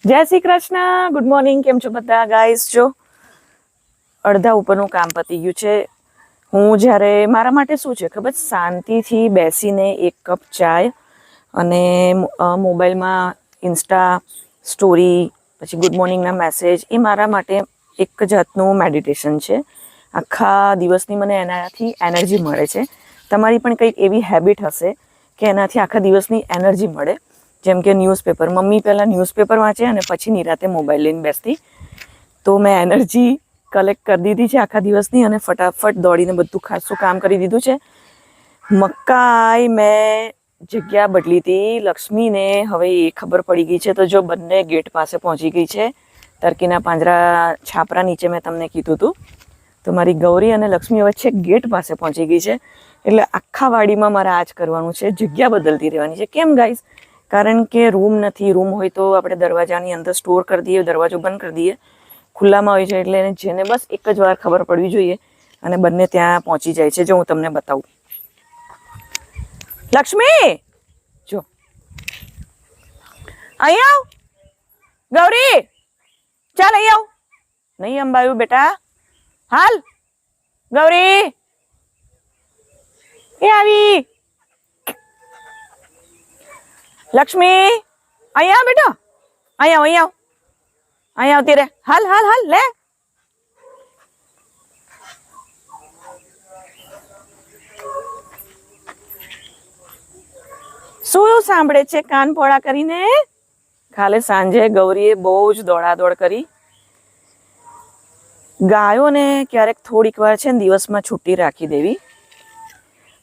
જય Shri Krishna, good morning. કેમ છો બધા ગાઈસ? જો અડધા ઉપરનું કામ પતી ગયું છે. હું જ્યારે મારા માટે શું છે ખબર, શાંતિથી બેસીને એક કપ ચાય અને મોબાઈલમાં ઇન્સ્ટા સ્ટોરી, પછી ગુડ મોર્નિંગના મેસેજ, એ મારા માટે એક જાતનું મેડિટેશન છે. આખા દિવસની મને એનાથી એનર્જી મળે છે. તમારી પણ કંઈક એવી હેબિટ હશે કે એનાથી આખા દિવસની એનર્જી મળે. જેમ કે ન્યૂઝપેપર, મમ્મી પહેલાં ન્યૂઝપેપર વાંચે અને પછી નિરાતે મોબાઈલ લઈને બેસતી. તો મેં એનર્જી કલેક્ટ કરી દીધી છે આખા દિવસની અને ફટાફટ દોડીને બધું ખાસું કામ કરી દીધું છે. મકાઈ મેં જગ્યા બદલી હતી. લક્ષ્મીને હવે એ ખબર પડી ગઈ છે, તો જો બંને ગેટ પાસે પહોંચી ગઈ છે. ટર્કીના પાંજરા છાપરા નીચે મેં તમને કીધું હતું. તો મારી ગૌરી અને લક્ષ્મી વચ્ચે ગેટ પાસે પહોંચી ગઈ છે. એટલે આખા વાડીમાં મારે આ જ કરવાનું છે, જગ્યા બદલતી રહેવાની છે. કેમ ગાઈસ? કારણ કે રૂમ નથી. રૂમ હોય તો આપણે દરવાજાની અંદર સ્ટોર કરી દઈએ, દરવાજો બંધ કરી દઈએ. ખુલ્લામાં હોય છે એટલે જેને બસ એક જ વાર ખબર પડવી જોઈએ અને બંને ત્યાં પહોંચી જાય છે. જો હું તમને બતાવું. લક્ષ્મી, જો અહીં આવ. ગૌરી, ચાલ અહીં આવ. નહીં અંબાયું બેટા, હાલ. ગૌરી એ આવી. લક્ષ્મી, અહીંયા બેટા, અહીંયા અહીંયા અહીંયા આવતી રે. હાલ હાલ હાલ, લે. શું સાંભળે છે કાન પોળા કરીને? કાલે સાંજે ગૌરીએ બહુ જ દોડાદોડ કરી. ગાયોને ક્યારેક થોડીક વાર છે ને દિવસમાં છુટ્ટી રાખી દેવી,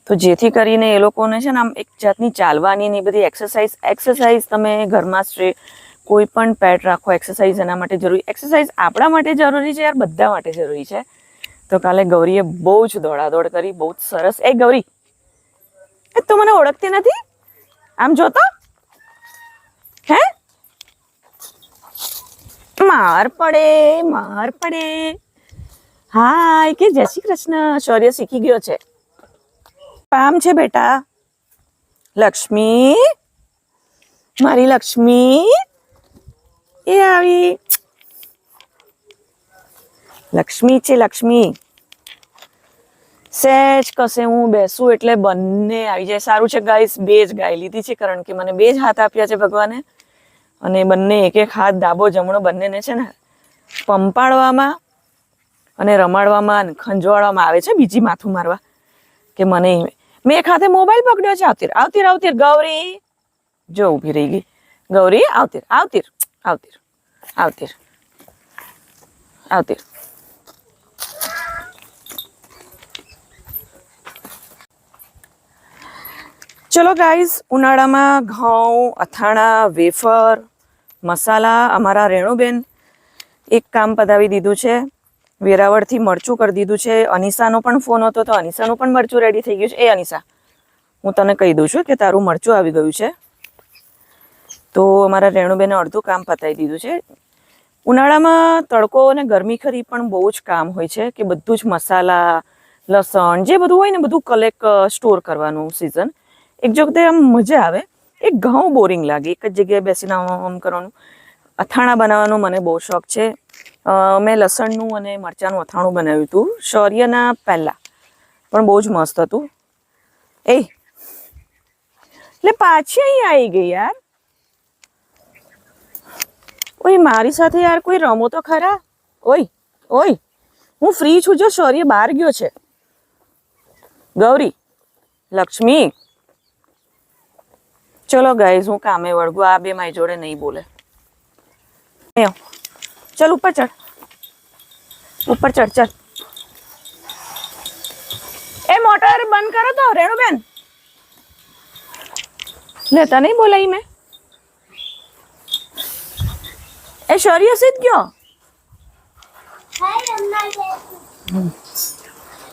તો જેથી કરીને એ લોકોને છે ને આમ એક જાતની ચાલવાની ને બધી એક્સરસાઇઝ તમે ઘરમાં કોઈ પણ પેટ રાખો, એક્સરસાઇઝ એના માટે જરૂરી. એક્સરસાઇઝ આપણા માટે જરૂરી છે યાર, બધા માટે જરૂરી છે. તો કાલે ગૌરીએ બહુ જ દોડાદોડ કરી, બહુ જ સરસ. એ ગૌરી, તું મને ઓળખતી નથી? આમ જોતો હે? માર પડે, માર પડે. હાય કે જય શ્રી કૃષ્ણ. શૌર્ય શીખી ગયો છે. કામ છે બેટા. લક્ષ્મી, મારી લક્ષ્મી એ આવી. લક્ષ્મી છે, લક્ષ્મી. સહેજ કશે હું બેસું એટલે બંને આવી જાય. સારું છે ગાઈસ, બે જ ગાય લીધી છે, કારણ કે મને બે જ હાથ આપ્યા છે ભગવાને. અને બંને એક એક હાથ, ડાબો જમણો, બંનેને છે ને પંપાડવામાં અને રમાડવામાં અને ખંજવાળવામાં આવે છે, બીજી માથું મારવા કે મને. મેં એક હાથે મોબાઈલ પકડ્યો છે. આવતીર આવતીર આવતીર. ગૌરી જો ઊભી રહી ગઈ. ગૌરી આવતીર આવતીર આવતીર આવતીર આવતીર. ચલો ગાઈઝ, ઉનાળામાં ઘઉં, અથાણા, વેફર, મસાલા. અમારા રેણુબેન એક કામ પતાવી દીધું છે. વેરાવળથી મરચું કરી દીધું છે. અનિશાનો પણ ફોન હતો તો અનિશાનું પણ મરચું રેડી થઈ ગયું છે. એ અનિશા, હું તને કહી દઉં છું કે તારું મરચું આવી ગયું છે. તો અમારા રેણુબેને અડધું કામ પતાવી દીધું છે. ઉનાળામાં તડકો અને ગરમી ખરી પણ બહુ જ કામ હોય છે કે બધું જ મસાલા, લસણ, જે બધું હોય ને બધું કલેક્ટ સ્ટોર કરવાનું સિઝન. એક વખતે આમ મજા આવે. એક ઘઉં બોરિંગ લાગે એક જ જગ્યાએ બેસીને આમ કરવાનું. અથાણા બનાવવાનો મને બહુ શોખ છે. મેં લસણનું અને મરચાંનું અથાણું બનાવ્યું હતું શૌર્યના પહેલાં, પણ બહુ જ મસ્ત હતું. એ એટલે પાછી અહીં આવી ગઈ યાર. ઓય મારી સાથે યાર કોઈ રમો તો ખરા. ઓય ઓય, હું ફ્રી છું જો શૌર્ય બહાર ગયો છે. ગૌરી, લક્ષ્મી, ચલો ગાઈઝ, હું કામે વળગું. આ બે મારી જોડે નહીં બોલે. ચલ ઉપર ચડ, ઉપર ચડ. ચલ એ મોટર બંધ કરો તો રેણુબેન. લેતા નહીં બોલાઈ મેં. એ શૌર્ય સીધ ગયો.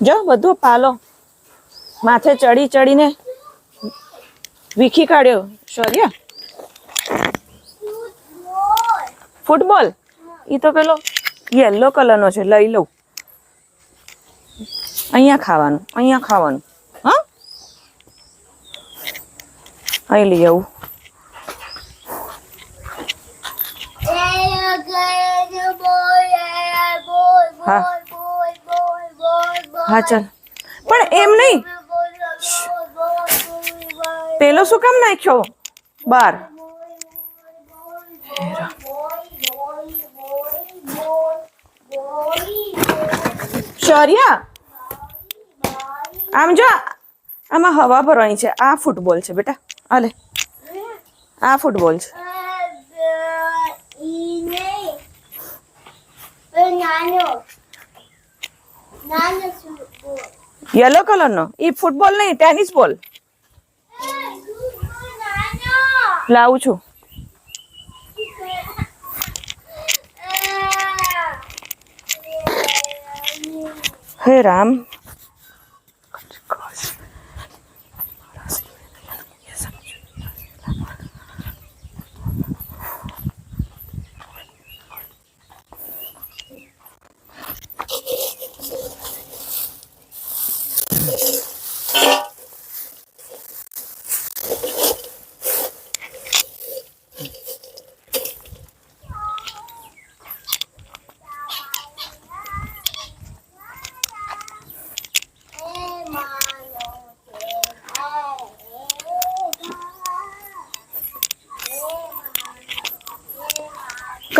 જો બધું પાલો માથે ચડી ચડીને વીખી કાઢ્યો શૌર્ય. ફૂટબોલ એ તો પેલો યલો કલરનો છે, લઈ લઉં. અહીંયા ખાવાનું, અહીંયા ખાવાનું. હા, અહીં લઈ આવું. હા હા ચાલ, પણ એમ નહીં, પેલો શું કામ નાખ્યો બાર? શૌર્ય, આમ જો, આમાં હવા ભરવાની છે. આ ફૂટબોલ છે બેટા, આ લે, આ ફૂટબોલ છે. યલો કલર નો ઈ ફૂટબોલ નહીં, ટેનિસ બોલ લાવું છું. હે રામ,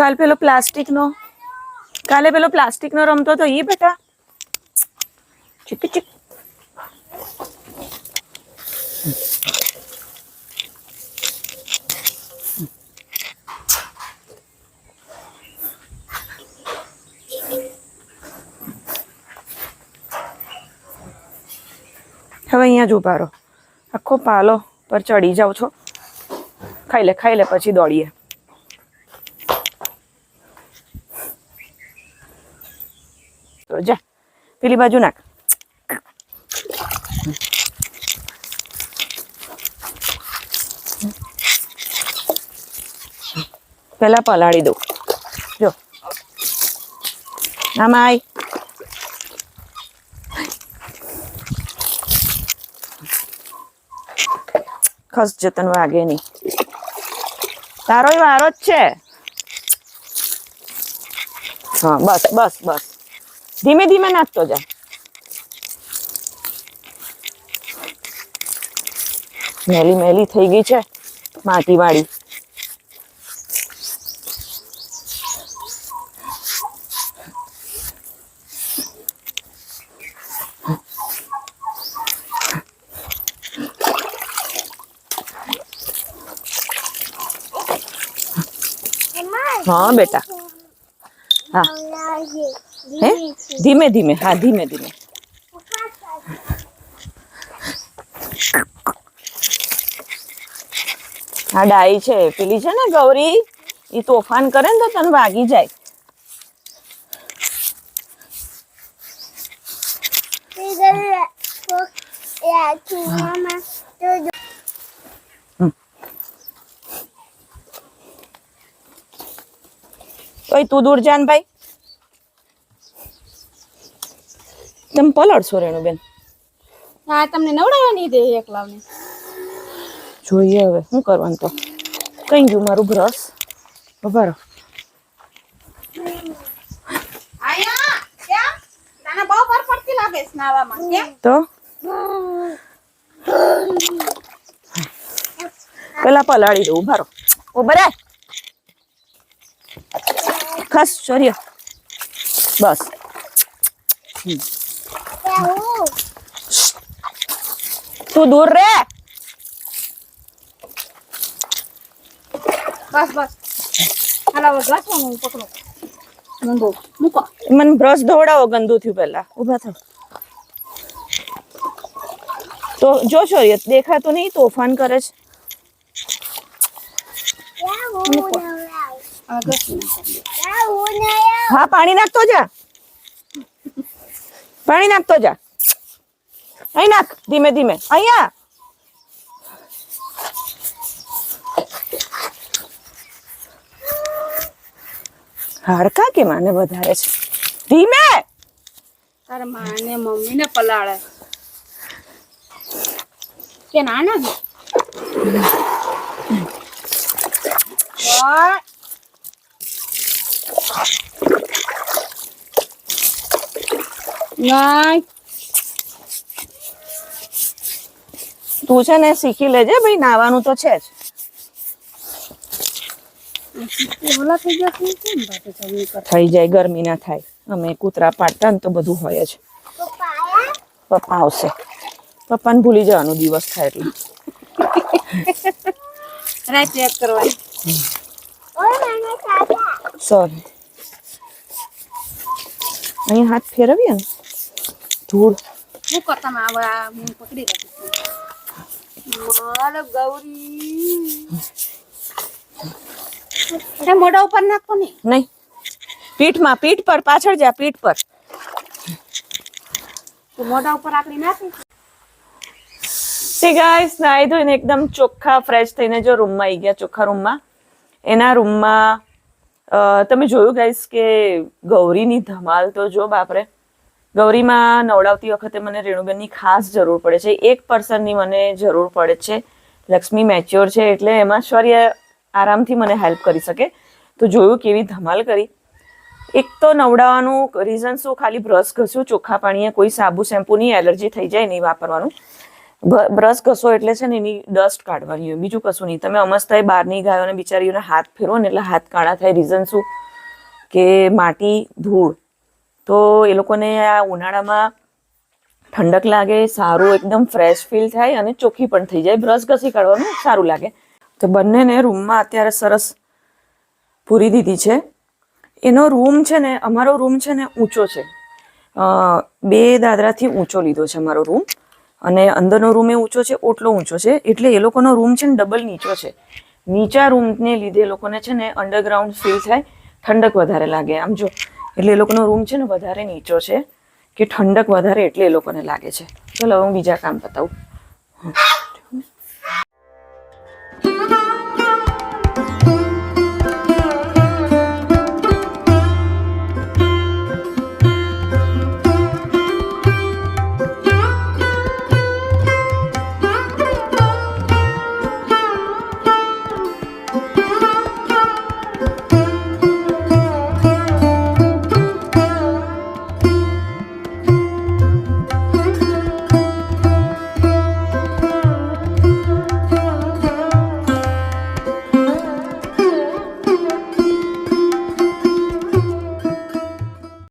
કાલે પેલો પ્લાસ્ટિક નો રમતો તો ઈ બેટા, ચીક ચીક. હવે અહીંયા જ ઉભા રહો, આખો પાલો પર ચડી જાવ છો. ખાઈ લે પછી દોડીએ. તો જા પેલી બાજુ નાખ. પેલા પલાળી દઉં. જો આમાં આય. ખસ જતન વાગે નહીં. તારો વારો જ છે. હા બસ ધીમે ધીમે નાખતો જા. મેલી થઈ ગઈ છે માટી વાળી. हाँ बेटा, हाँ है धीमे धीमे, हाँ धीमे धीमे. हाँ डाई છે પેલી છે ને ગૌરી, ઈ તોફાન કરે ને તો તને વાગી જાય. ઓય તું દૂર જાન ભાઈ, તમે પલળશો રેણુબેન. હા તમને નવડાવવાની દે એકલાવને. જોઈએ હવે શું કરવાનું. તો કઈ ગયું મારું બ્રશ? ઉભા રહો. આયા કેમ તને બહુ પર પડતી લાગે છે નાવામાં? કેમ તો પેલા પલાળી દઉં. ઉભા રહો. ઉભા રે. ખસ શૌર્ય, બસ. તું દૂર રે. બસ હાલા વગા છો હું પકડો ગંદો મૂકો. મને બ્રશ ધોવડાવો, ગંદુ થયું. પેલા ઉભા થાવ. તો જો શૌર્ય દેખાતું નહીં, તોફાન કરે છે. હા પાણી નાખતો જા, પાણી નાખતો જા. અહીં નાખ ધીમે ધીમે. અહીંયા હાડકા કે માને વધારે છે. ધીમે. તારા માને મમ્મી ને પલાળે કે નાના છે. નહીં તું છે ને શીખી લેજે ભાઈ, નાવાનું તો છે જ. ઓલા થઈ ગયા છે કેમ બાતે જમી કર થઈ જાય, ગરમી ના થાય. અમે કૂતરા પાડતા ને તો બધું હોય જ. પપ્પા આવશે. પપ્પાને ભૂલી જવાનું દિવસ થાય એટલે. રાઈટ ચેક કરવાની સોરી, અહીં હાથ ફેરવીએ ને ધૂળ. હું કરતા માં આવા હું પકડી રાખી મારો ગૌરી એ મોઢા ઉપર નાખો ને નહીં, પીઠમાં, પીઠ પર, પાછળ જા, પીઠ પર. તો મોઢા ઉપર આકડી નાખી તે ગાઈસ નાઈ ધોઈને એકદમ ચોખ્ખા ફ્રેશ થઈને જો રૂમમાં આવી ગયા, ચોખ્ખા રૂમમાં. એના રૂમમાં તમે જોયું ગાઈસ કે ગૌરીની ધમાલ તો જો બાપરે. ગૌરીમાં નવડાવતી વખતે મને રેણુબેનની ખાસ જરૂર પડે છે. એક પર્સનની મને જરૂર પડે છે. લક્ષ્મી મેચ્યોર છે એટલે એમાં શૌર્ય આરામથી મને હેલ્પ કરી શકે. તો જોયું કેવી ધમાલ કરી. એક તો નવડાવવાનું રીઝન શું, ખાલી બ્રશ ઘસ્યું ચોખ્ખા પાણીએ, કોઈ સાબુ શેમ્પૂની એલર્જી થઈ જાય નહીં વાપરવાનું. બ્રશ ઘસો એટલે છે ને એની ડસ્ટ કાઢવાની હોય, બીજું કશું નહીં. તમે અમસ્તા બહારની ગાયોને બિચારીઓને હાથ ફેરવો ને એટલે હાથ કાળા થાય. રીઝન શું કે માટી, ધૂળ. તો એ લોકોને આ ઉનાળામાં ઠંડક લાગે, સારું એકદમ ફ્રેશ ફીલ થાય અને ચોખ્ખી પણ થઈ જાય. બ્રશ ઘસી કાઢવાનું સારું લાગે. તો બંનેને રૂમમાં અત્યારે સરસ પૂરી દીધી છે. એનો રૂમ છે ને, અમારો રૂમ છે ને ઊંચો છે, 2 દાદરાથી ઊંચો લીધો છે અમારો રૂમ. અને અંદરનો રૂમ એ ઊંચો છે, ઓટલો ઊંચો છે, એટલે એ લોકોનો રૂમ છે ને ડબલ નીચો છે. નીચા રૂમને લીધે એ લોકોને છે ને અંડરગ્રાઉન્ડ ફીલ થાય, ઠંડક વધારે લાગે. આમ જો, એટલે એ લોકોનો રૂમ છે ને વધારે નીચો છે કે ઠંડક વધારે એટલે એ લોકોને લાગે છે. ચલો હું બીજા કામ બતાવું.